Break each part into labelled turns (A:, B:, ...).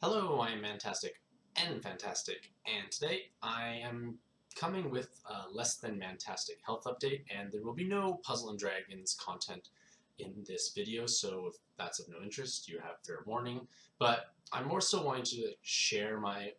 A: Hello, I am Mantastic and Fantastic, and today I am coming with a less than Mantastic health update, and there will be no Puzzle and Dragons content in this video, so if that's of no interest, you have fair warning. But I'm more so wanting to share my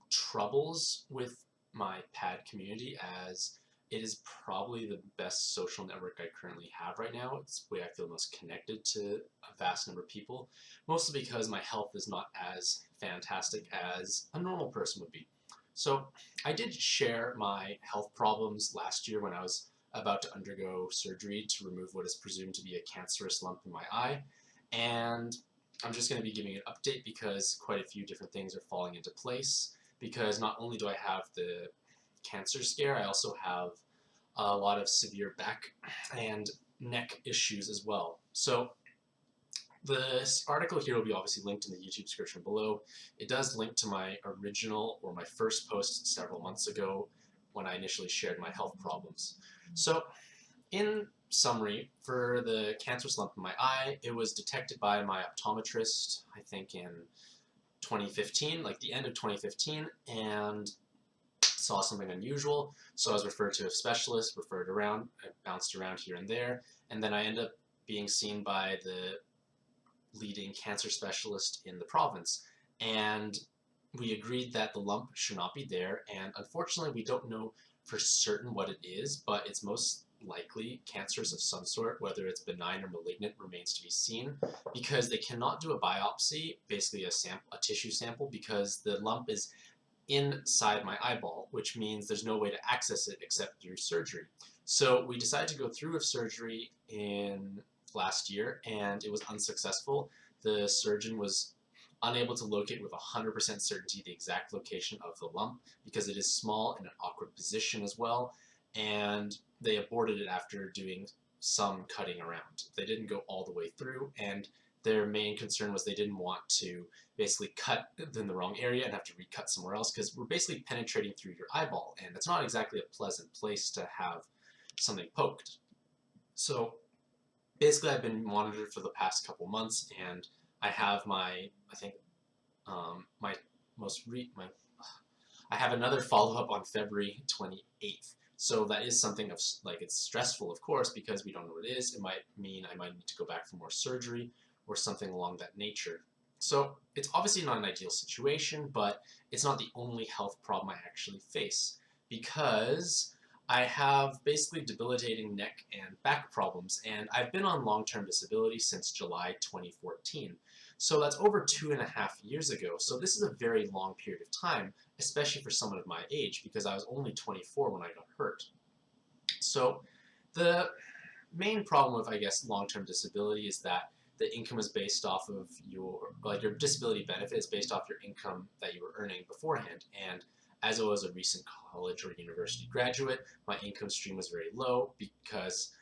A: troubles with my pad community, as it is probably the best social network I currently have right now. It's the way I feel most connected to a vast number of people, mostly because my health is not as fantastic as a normal person would be. So I did share my health problems last year when I was about to undergo surgery to remove what is presumed to be a cancerous lump in my eye, and I'm just going to be giving an update because quite a few different things are falling into place, because not only do I have the cancer scare, I also have a lot of severe back and neck issues as well. So this article here will be obviously linked in the YouTube description below. It does link to my original or my first post several months ago when I initially shared my health problems. So in summary, for the cancerous lump in my eye, it was detected by my optometrist, I think in 2015, like the end of 2015, and saw something unusual, so I was referred to a specialist, referred around, I bounced around here and there, and then I ended up being seen by the leading cancer specialist in the province, and we agreed that the lump should not be there, and unfortunately we don't know for certain what it is, but it's most likely cancers of some sort. Whether it's benign or malignant remains to be seen, because they cannot do a biopsy, basically a tissue sample, because the lump is inside my eyeball, which means there's no way to access it except through surgery. So we decided to go through with surgery in last year, and it was unsuccessful. The surgeon was unable to locate with 100% certainty the exact location of the lump, because it is small in an awkward position as well, and they aborted it after doing some cutting around. They didn't go all the way through, and their main concern was they didn't want to basically cut in the wrong area and have to recut somewhere else, because we're basically penetrating through your eyeball, and it's not exactly a pleasant place to have something poked. So basically I've been monitored for the past couple months, and I have my, I think, my my I have another follow-up on February 28th. So that is something of, like, it's stressful, of course, because we don't know what it is. It might mean I might need to go back for more surgery or something along that nature. So it's obviously not an ideal situation, but it's not the only health problem I actually face, because I have basically debilitating neck and back problems, and I've been on long-term disability since July 2014. So that's over 2.5 years ago. So this is a very long period of time, especially for someone of my age, because I was only 24 when I got hurt. So the main problem with, I guess, long-term disability is that the income is based off of your disability benefit is based off your income that you were earning beforehand. And as I was a recent college or university graduate, my income stream was very low, because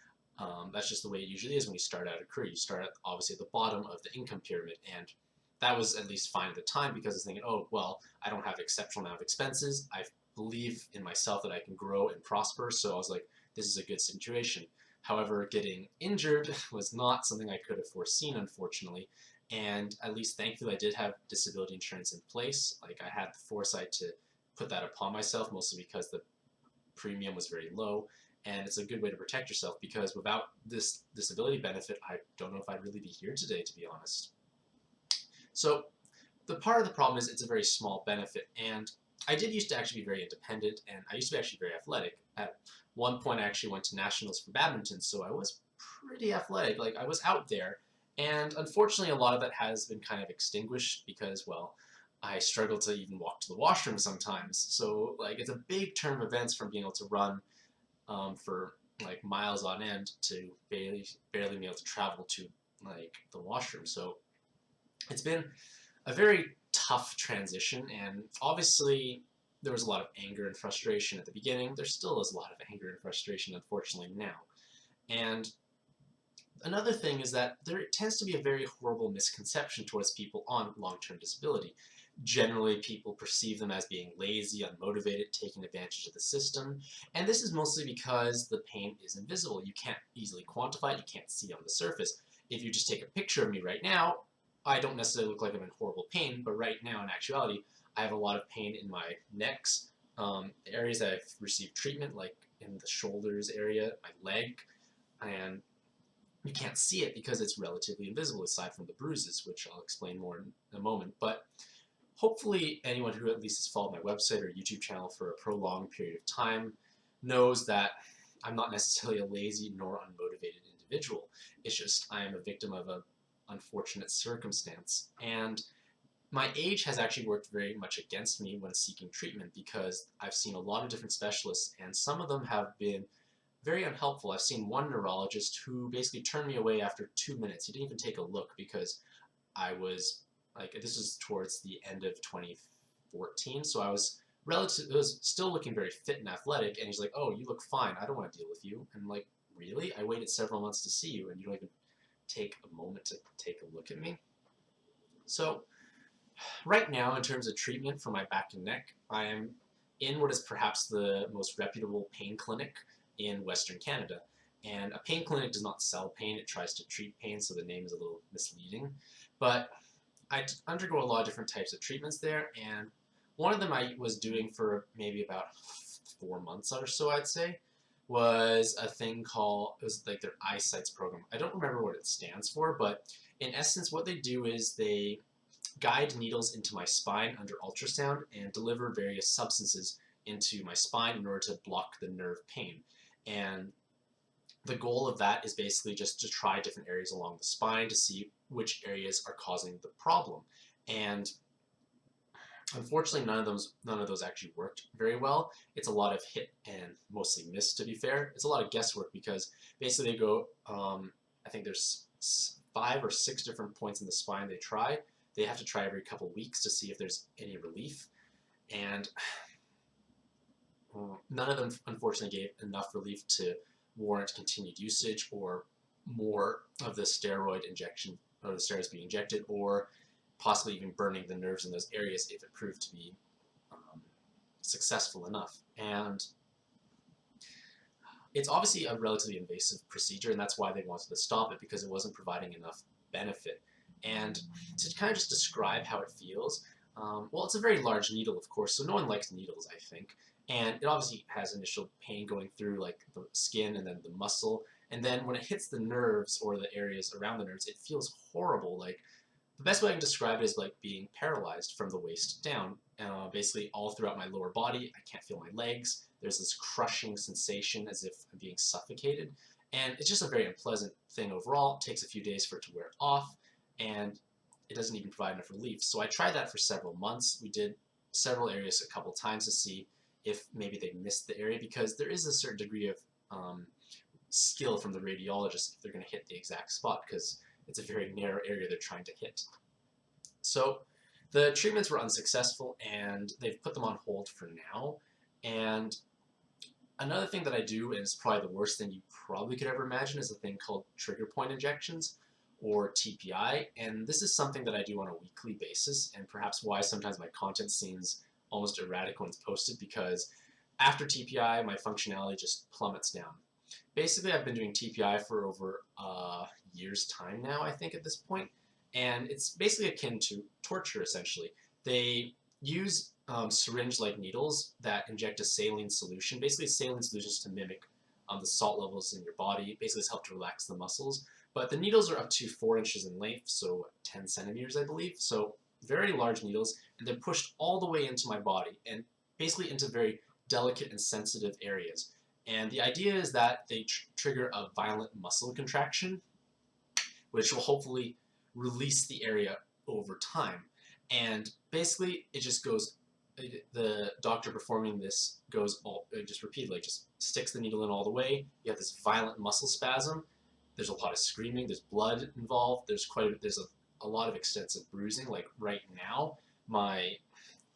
A: that's just the way it usually is when you start out a career. You start at, obviously, at the bottom of the income pyramid, and that was at least fine at the time, because I was thinking, oh, well, I don't have exceptional amount of expenses. I believe in myself that I can grow and prosper, so I was like, this is a good situation. However, getting injured was not something I could have foreseen, unfortunately, and at least thankfully I did have disability insurance in place. Like, I had the foresight to put that upon myself, mostly because the premium was very low, and it's a good way to protect yourself, because without this disability benefit, I don't know if I'd really be here today, to be honest. So the part of the problem is it's a very small benefit, and I did used to actually be very independent, and I used to be actually very athletic. At one point I actually went to nationals for badminton, so I was pretty athletic. Like, I was out there, and unfortunately a lot of that has been kind of extinguished, because, well, I struggle to even walk to the washroom sometimes. So, like, it's a big turn of events from being able to run for, like, miles on end to barely be able to travel to, like, the washroom. So it's been a very tough transition, and obviously there was a lot of anger and frustration at the beginning. There still is a lot of anger and frustration, unfortunately, now. And another thing is that there tends to be a very horrible misconception towards people on long-term disability. Generally, people perceive them as being lazy, unmotivated, taking advantage of the system, and this is mostly because the pain is invisible. You can't easily quantify it, you can't see it on the surface. If you just take a picture of me right now, I don't necessarily look like I'm in horrible pain, but right now, in actuality, I have a lot of pain in my necks, areas that I've received treatment, like in the shoulders area, my leg, and you can't see it because it's relatively invisible aside from the bruises, which I'll explain more in a moment. But hopefully anyone who at least has followed my website or YouTube channel for a prolonged period of time knows that I'm not necessarily a lazy nor unmotivated individual. It's just I am a victim of an unfortunate circumstance. And my age has actually worked very much against me when seeking treatment because I've seen a lot of different specialists and some of them have been very unhelpful. I've seen one neurologist who basically turned me away after 2 minutes. He didn't even take a look because I was like, this was towards the end of 2014, so I was still looking very fit and athletic, and he's like, oh, you look fine, I don't want to deal with you. And I'm like, really? I waited several months to see you and you don't even take a moment to take a look at me? So right now, in terms of treatment for my back and neck, I am in what is perhaps the most reputable pain clinic in Western Canada. And a pain clinic does not sell pain, it tries to treat pain, so the name is a little misleading. But I undergo a lot of different types of treatments there, and one of them I was doing for maybe about 4 months or so, I'd say, was a thing called, it was like their eyesights program. I don't remember what it stands for, but in essence what they do is they guide needles into my spine under ultrasound and deliver various substances into my spine in order to block the nerve pain. And the goal of that is basically just to try different areas along the spine to see which areas are causing the problem. And unfortunately, none of those actually worked very well. It's a lot of hit and mostly miss, to be fair. It's a lot of guesswork because basically they go, I think there's 5 or 6 different points in the spine they try. They have to try every couple weeks to see if there's any relief. And none of them, unfortunately, gave enough relief to warrant continued usage or more of the steroid injection, or the steroids being injected, or possibly even burning the nerves in those areas if it proved to be successful enough. And it's obviously a relatively invasive procedure, and that's why they wanted to stop it, because it wasn't providing enough benefit. And to kind of just describe how it feels, well, it's a very large needle, of course, so no one likes needles, I think. And it obviously has initial pain going through like the skin and then the muscle. And then when it hits the nerves or the areas around the nerves, it feels horrible. Like, the best way I can describe it is like being paralyzed from the waist down. Basically all throughout my lower body, I can't feel my legs. There's this crushing sensation as if I'm being suffocated. And it's just a very unpleasant thing overall. It takes a few days for it to wear off, and it doesn't even provide enough relief. So I tried that for several months. We did several areas a couple times to see if maybe they missed the area, because there is a certain degree of skill from the radiologist if they're going to hit the exact spot, because it's a very narrow area they're trying to hit. So the treatments were unsuccessful, and they've put them on hold for now. And another thing that I do, and it's probably the worst thing you probably could ever imagine, is a thing called trigger point injections, or TPI. And this is something that I do on a weekly basis, and perhaps why sometimes my content seems almost erratic when it's posted, because after TPI, my functionality just plummets down. Basically, I've been doing TPI for over a year's time now, I think, at this point, and it's basically akin to torture, essentially. They use syringe-like needles that inject a saline solution. Basically, saline solutions to mimic the salt levels in your body. Basically, it's helped to relax the muscles. But the needles are up to 4 inches in length, so 10 centimeters, I believe. So very large needles, and they're pushed all the way into my body, and basically into very delicate and sensitive areas. And the idea is that they trigger a violent muscle contraction, which will hopefully release the area over time. And basically, it just goes, the doctor performing this goes just repeatedly, just sticks the needle in all the way. You have this violent muscle spasm. There's a lot of screaming. There's blood involved. There's a lot of extensive bruising. Like right now, my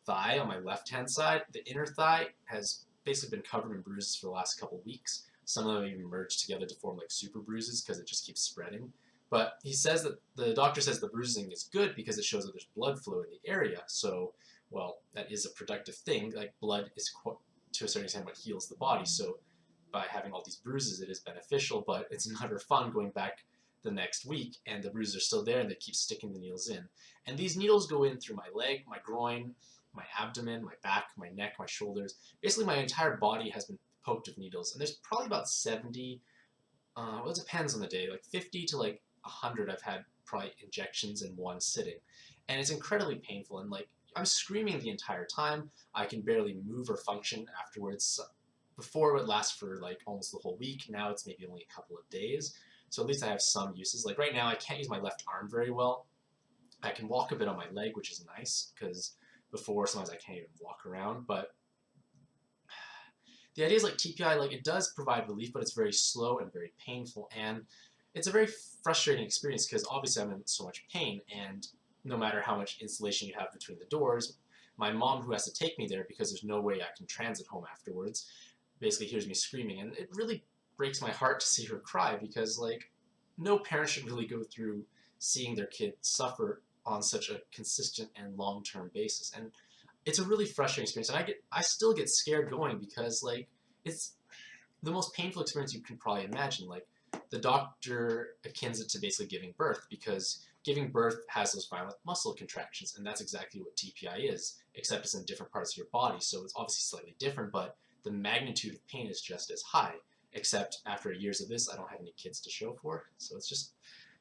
A: thigh on my left-hand side, the inner thigh has basically been covered in bruises for the last couple weeks. Some of them even merged together to form like super bruises because it just keeps spreading. But he says that the doctor says the bruising is good because it shows that there's blood flow in the area. So, well, that is a productive thing. Like, blood is, to a certain extent, what heals the body. So by having all these bruises, it is beneficial, but it's never fun going back the next week and the bruises are still there and they keep sticking the needles in. And these needles go in through my leg, my groin, my abdomen, my back, my neck, my shoulders. Basically my entire body has been poked with needles, and there's probably about 70, well, it depends on the day, like 50 to like 100 I've had probably injections in one sitting. And it's incredibly painful, and like I'm screaming the entire time. I can barely move or function afterwards. Before it would last for like almost the whole week. Now it's maybe only a couple of days. So at least I have some uses. Like right now I can't use my left arm very well. I can walk a bit on my leg, which is nice, because before sometimes I can't even walk around. But the idea is like TPI, like it does provide relief, but it's very slow and very painful, and it's a very frustrating experience because obviously I'm in so much pain, and no matter how much insulation you have between the doors, my mom, who has to take me there because there's no way I can transit home afterwards, basically hears me screaming, and it really breaks my heart to see her cry, because like no parent should really go through seeing their kid suffer on such a consistent and long-term basis. And it's a really frustrating experience, and I still get scared going, because like it's the most painful experience you can probably imagine. Like the doctor akins it to basically giving birth, because giving birth has those violent muscle contractions, and that's exactly what TPI is, except it's in different parts of your body, so it's obviously slightly different, but the magnitude of pain is just as high, except after years of this I don't have any kids to show for, so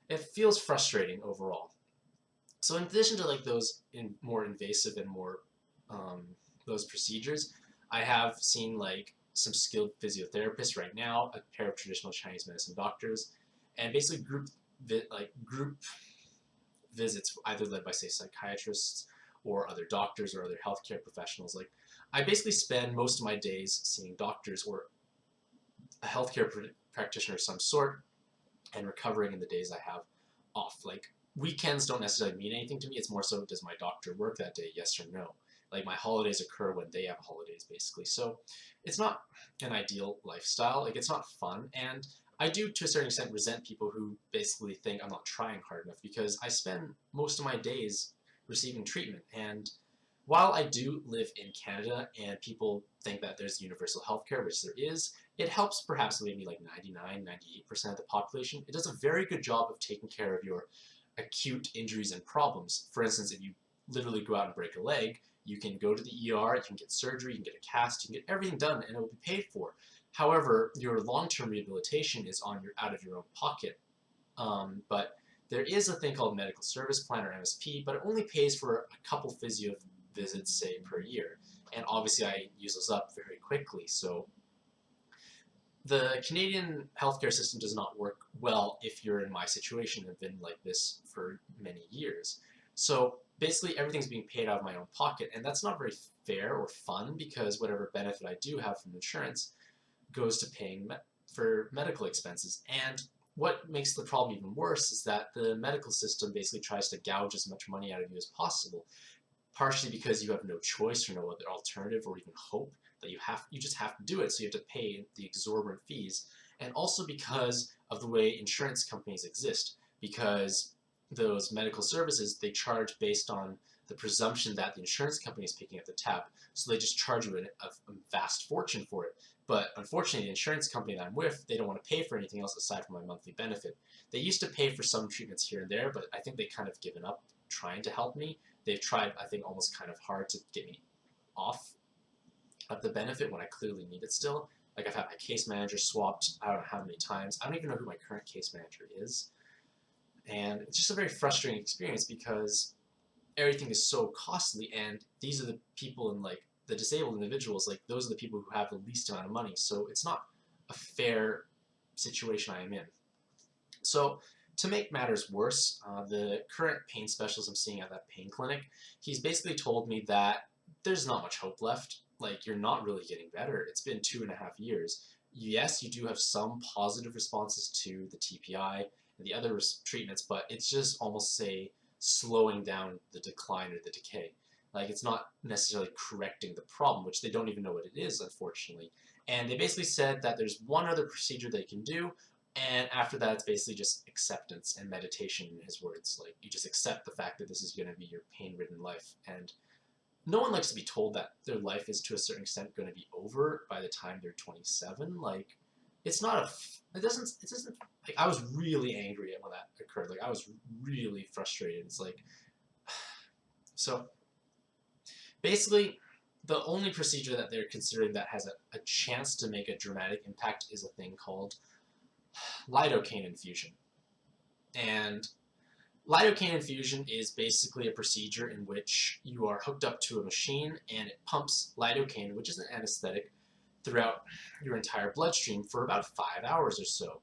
A: it feels frustrating overall. So in addition to like those more invasive and more those procedures, I have seen like some skilled physiotherapists right now, a pair of traditional Chinese medicine doctors, and basically group visits, either led by say psychiatrists or other doctors or other healthcare professionals. Like I basically spend most of my days seeing doctors or a healthcare practitioner of some sort, and recovering in the days I have off. Like weekends don't necessarily mean anything to me. It's more so, does my doctor work that day, yes or no? Like my holidays occur when they have holidays, basically. So it's not an ideal lifestyle. Like it's not fun. And I do, to a certain extent, resent people who basically think I'm not trying hard enough, because I spend most of my days receiving treatment. And while I do live in Canada and people think that there's universal healthcare, which there is, it helps perhaps maybe like 99, 98% of the population. It does a very good job of taking care of your acute injuries and problems. For instance, if you literally go out and break a leg, you can go to the ER, you can get surgery, you can get a cast, you can get everything done, and it will be paid for. However, your long-term rehabilitation is out of your own pocket. But there is a thing called medical service plan, or MSP, but it only pays for a couple physio visits, say, per year. And obviously I use those up very quickly. So the Canadian healthcare system does not work well if you're in my situation and have been like this for many years. So basically everything's being paid out of my own pocket, and that's not very fair or fun, because whatever benefit I do have from insurance goes to paying for medical expenses. And what makes the problem even worse is that the medical system basically tries to gouge as much money out of you as possible, partially because you have no choice or no other alternative or even hope, that you just have to do it, so you have to pay the exorbitant fees, and also because of the way insurance companies exist, because those medical services, they charge based on the presumption that the insurance company is picking up the tab, so they just charge you a vast fortune for it. But unfortunately, the insurance company that I'm with, they don't want to pay for anything else aside from my monthly benefit. They used to pay for some treatments here and there, but I think they kind of given up trying to help me. They've tried, I think, almost kind of hard to get me off of the benefit when I clearly need it still. Like I've had my case manager swapped I don't know how many times. I don't even know who my current case manager is. And it's just a very frustrating experience, because everything is so costly, and these are the people in like the disabled individuals, like those are the people who have the least amount of money. So it's not a fair situation I am in. So to make matters worse, the current pain specialist I'm seeing at that pain clinic, he's basically told me that there's not much hope left. Like, you're not really getting better. It's been 2.5 years. Yes, you do have some positive responses to the TPI and the other treatments, but it's just almost, say, slowing down the decline or the decay. Like, it's not necessarily correcting the problem, which they don't even know what it is, unfortunately. And they basically said that there's one other procedure they can do, and after that, it's basically just acceptance and meditation, in his words. Like, you just accept the fact that this is going to be your pain-ridden life. And no one likes to be told that their life is, to a certain extent, going to be over by the time they're 27. Like, it's not it doesn't, like, I was really angry at when that occurred. Like, I was really frustrated. It's like, so basically, the only procedure that they're considering that has a chance to make a dramatic impact is a thing called lidocaine infusion. And lidocaine infusion is basically a procedure in which you are hooked up to a machine and it pumps lidocaine, which is an anesthetic, throughout your entire bloodstream for about 5 hours or so.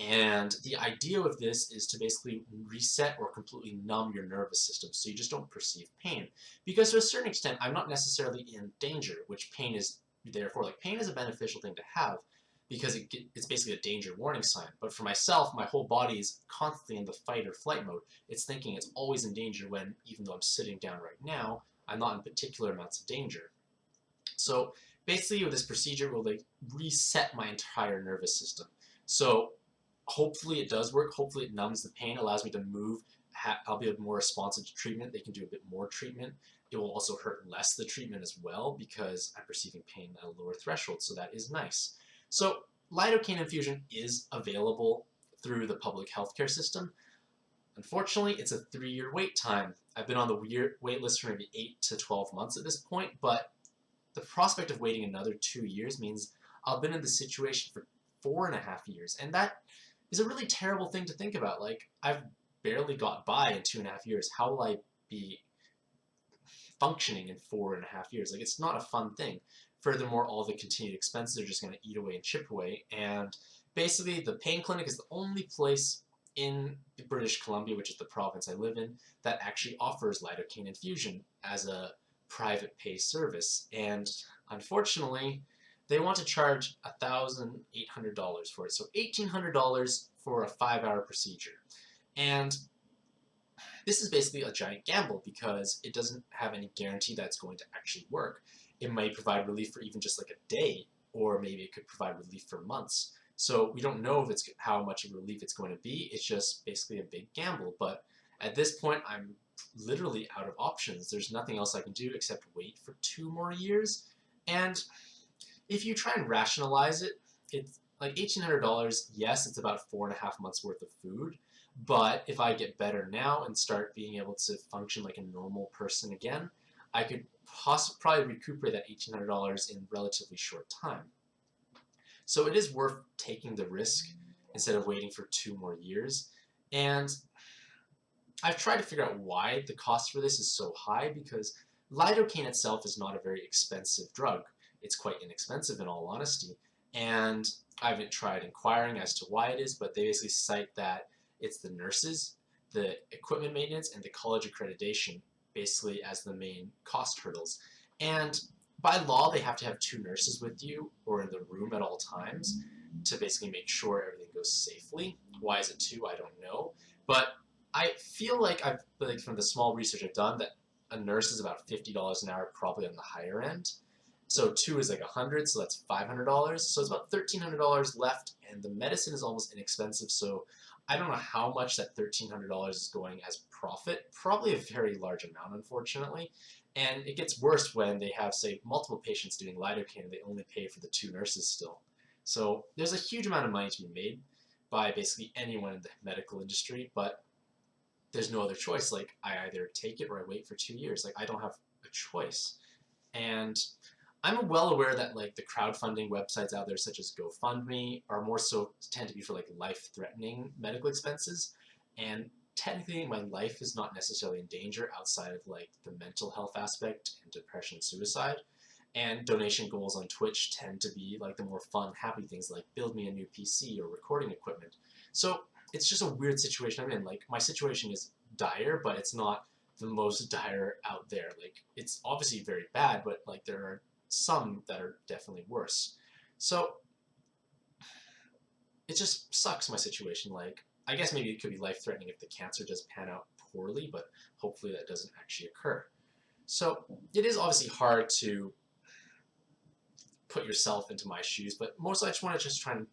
A: And the idea of this is to basically reset or completely numb your nervous system so you just don't perceive pain. Because to a certain extent, I'm not necessarily in danger, which pain is there for. Like, pain is a beneficial thing to have because it's basically a danger warning sign. But for myself, my whole body is constantly in the fight or flight mode. It's thinking it's always in danger when, even though I'm sitting down right now, I'm not in particular amounts of danger. So basically with this procedure, it will like reset my entire nervous system. So hopefully it does work. Hopefully it numbs the pain, allows me to move. I'll be more responsive to treatment. They can do a bit more treatment. It will also hurt less the treatment as well because I'm perceiving pain at a lower threshold, so that is nice. So lidocaine infusion is available through the public healthcare system. Unfortunately, it's a 3-year wait time. I've been on the wait list for maybe 8 to 12 months at this point, but the prospect of waiting another 2 years means I've been in this situation for 4.5 years, and that is a really terrible thing to think about. Like, I've barely got by in 2.5 years. How will I be functioning in 4.5 years? Like, it's not a fun thing. Furthermore, all the continued expenses are just going to eat away and chip away, and basically the pain clinic is the only place in British Columbia, which is the province I live in, that actually offers lidocaine infusion as a private pay service. And unfortunately, they want to charge $1,800 for it. So $1,800 for a 5-hour procedure. And this is basically a giant gamble because it doesn't have any guarantee that it's going to actually work. It might provide relief for even just like a day, or maybe it could provide relief for months. So we don't know if it's how much of relief it's going to be. It's just basically a big gamble. But at this point, I'm literally out of options. There's nothing else I can do except wait for 2 more years. And if you try and rationalize it, it's like $1,800. Yes, it's about 4.5 months worth of food. But if I get better now and start being able to function like a normal person again, I could probably recuperate that $1,800 in relatively short time. So it is worth taking the risk instead of waiting for 2 more years. And I've tried to figure out why the cost for this is so high, because lidocaine itself is not a very expensive drug. It's quite inexpensive in all honesty. And I haven't tried inquiring as to why it is, but they basically cite that it's the nurses, the equipment maintenance, and the college accreditation basically as the main cost hurdles. And by law, they have to have 2 nurses with you or in the room at all times to basically make sure everything goes safely. Why is it 2? I don't know. But I feel like from the small research I've done, that a nurse is about $50 an hour, probably on the higher end. So 2 is like 100, so that's $500. So it's about $1,300 left, and the medicine is almost inexpensive. So I don't know how much that $1,300 is going as profit. Probably a very large amount, unfortunately. And it gets worse when they have, say, multiple patients doing lidocaine and they only pay for the 2 nurses still. So there's a huge amount of money to be made by basically anyone in the medical industry, but there's no other choice. Like, I either take it or I wait for 2 years. Like, I don't have a choice. And I'm well aware that like the crowdfunding websites out there, such as GoFundMe, are more so tend to be for like life-threatening medical expenses. And technically, my life is not necessarily in danger outside of like the mental health aspect and depression and suicide. And donation goals on Twitch tend to be like the more fun, happy things like build me a new PC or recording equipment. So it's just a weird situation I'm in. Like, my situation is dire, but it's not the most dire out there. Like, it's obviously very bad, but like there are some that are definitely worse. So it just sucks, my situation. Like, I guess maybe it could be life-threatening if the cancer does pan out poorly, but hopefully that doesn't actually occur. So it is obviously hard to put yourself into my shoes, but mostly I just want to just try and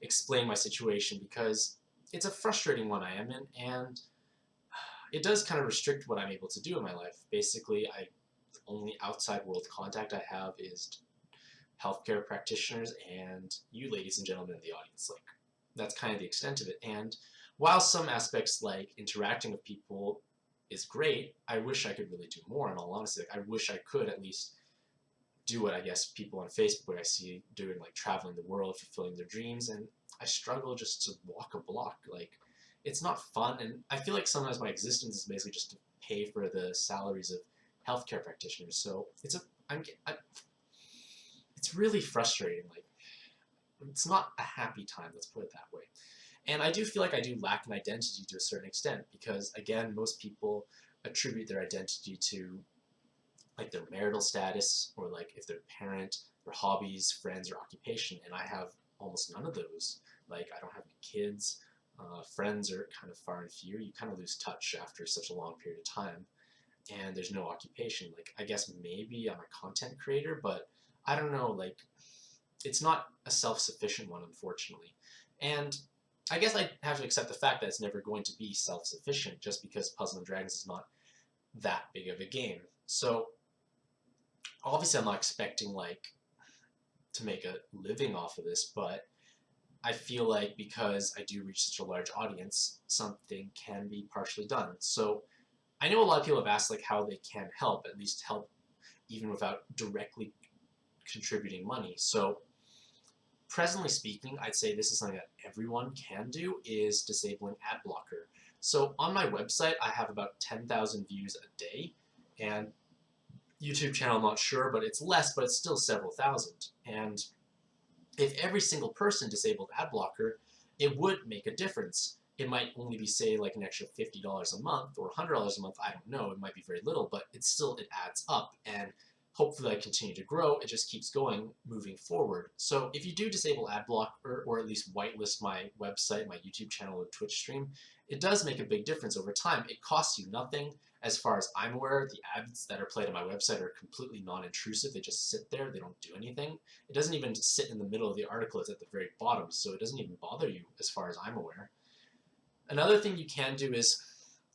A: explain my situation because it's a frustrating one I am in, and it does kind of restrict what I'm able to do in my life. Basically, the only outside world contact I have is healthcare practitioners and you ladies and gentlemen in the audience. Like, that's kind of the extent of it. And while some aspects like interacting with people is great, I wish I could really do more, in all honesty. Like, I wish I could at least do what I guess people on Facebook I see doing, like traveling the world, fulfilling their dreams, and I struggle just to walk a block. Like, it's not fun, and I feel like sometimes my existence is basically just to pay for the salaries of healthcare practitioners. So it's really frustrating. Like, it's not a happy time, let's put it that way. And I do feel like I do lack an identity to a certain extent because, again, most people attribute their identity to like their marital status or like if they're a parent, their hobbies, friends, or occupation, and I have almost none of those. Like, I don't have any kids, friends are kind of far and few. You kind of lose touch after such a long period of time, and there's no occupation. Like, I guess maybe I'm a content creator, but I don't know, like, it's not a self-sufficient one, unfortunately. And I guess I have to accept the fact that it's never going to be self-sufficient just because Puzzle & Dragons is not that big of a game. So obviously I'm not expecting like to make a living off of this, but I feel like because I do reach such a large audience, something can be partially done. So I know a lot of people have asked like how they can help, at least help even without directly contributing money. So presently speaking, I'd say this is something that everyone can do, is disabling ad blocker. So on my website, I have about 10,000 views a day, and YouTube channel, I'm not sure, but it's less, but it's still several thousand. And if every single person disabled ad blocker, it would make a difference. It might only be, say, like an extra $50 a month or $100 a month, I don't know, it might be very little, but it adds up, and hopefully I continue to grow, it just keeps going, moving forward. So if you do disable ad block, or at least whitelist my website, my YouTube channel, or Twitch stream, it does make a big difference over time. It costs you nothing. As far as I'm aware, the ads that are played on my website are completely non-intrusive. They just sit there, they don't do anything. It doesn't even sit in the middle of the article, it's at the very bottom, so it doesn't even bother you as far as I'm aware. Another thing you can do is,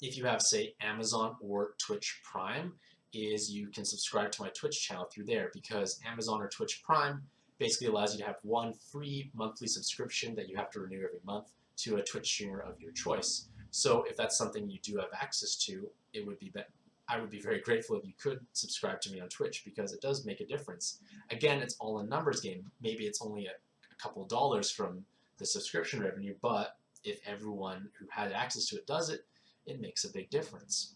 A: if you have, say, Amazon or Twitch Prime, is you can subscribe to my Twitch channel through there, because Amazon or Twitch Prime basically allows you to have one free monthly subscription that you have to renew every month to a Twitch streamer of your choice. So if that's something you do have access to, I would be very grateful if you could subscribe to me on Twitch, because it does make a difference. Again, it's all a numbers game. Maybe it's only a couple dollars from the subscription revenue, but if everyone who had access to it does it, it makes a big difference.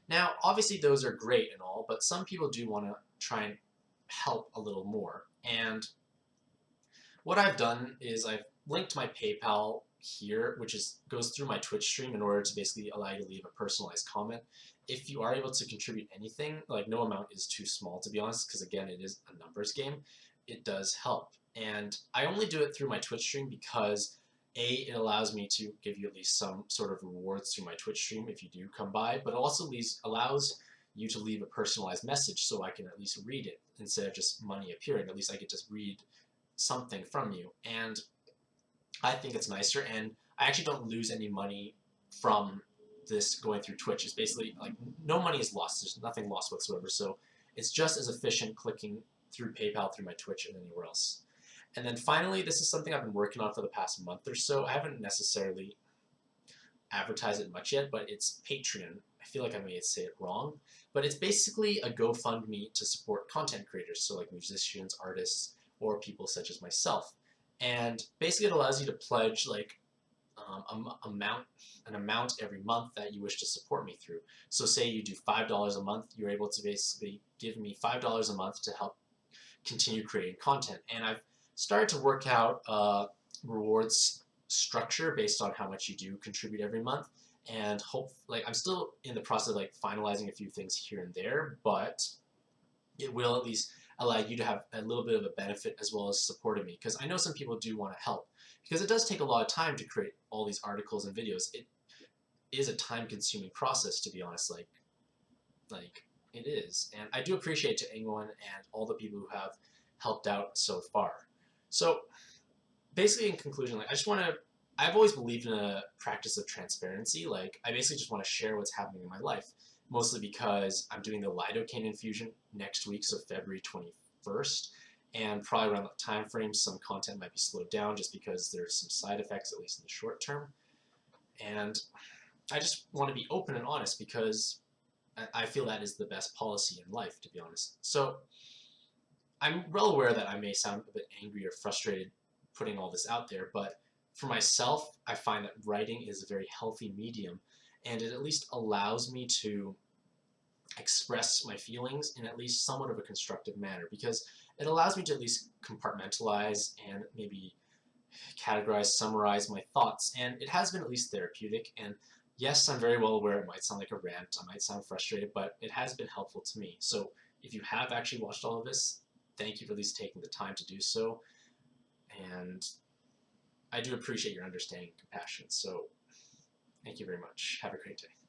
A: Now, obviously those are great and all, but some people do want to try and help a little more. And what I've done is I've linked my PayPal here, which goes through my Twitch stream in order to basically allow you to leave a personalized comment. If you are able to contribute anything, like no amount is too small, to be honest, because again, it is a numbers game, it does help. And I only do it through my Twitch stream because it allows me to give you at least some sort of rewards through my Twitch stream if you do come by, but it also allows you to leave a personalized message so I can at least read it instead of just money appearing. At least I get to read something from you, and I think it's nicer, and I actually don't lose any money from this going through Twitch. It's basically like no money is lost. There's nothing lost whatsoever, so it's just as efficient clicking through PayPal through my Twitch and anywhere else. And then finally, this is something I've been working on for the past month or so. I haven't necessarily advertised it much yet, but it's Patreon. I feel like I may say it wrong, but it's basically a GoFundMe to support content creators, so like musicians, artists, or people such as myself. And basically it allows you to pledge like an amount every month that you wish to support me through. So say you do $5 a month, you're able to basically give me $5 a month to help continue creating content. And I've started to work out rewards structure based on how much you do contribute every month, and I'm still in the process of like finalizing a few things here and there, but it will at least allow you to have a little bit of a benefit as well as supporting me, because I know some people do want to help, because it does take a lot of time to create all these articles and videos. It is a time-consuming process, to be honest. Like it is, and I do appreciate to anyone and all the people who have helped out so far. So basically, in conclusion, like I've always believed in a practice of transparency. Like I basically just want to share what's happening in my life, mostly because I'm doing the Lidocaine Infusion next week, so February 21st, and probably around that time frame some content might be slowed down just because there's some side effects, at least in the short term. And I just want to be open and honest because I feel that is the best policy in life, to be honest. So I'm well aware that I may sound a bit angry or frustrated putting all this out there, but for myself, I find that writing is a very healthy medium, and it at least allows me to express my feelings in at least somewhat of a constructive manner, because it allows me to at least compartmentalize and maybe categorize, summarize my thoughts, and it has been at least therapeutic. And yes, I'm very well aware it might sound like a rant, I might sound frustrated, but it has been helpful to me. So if you have actually watched all of this, thank you for at least taking the time to do so, and I do appreciate your understanding and compassion. So thank you very much. Have a great day.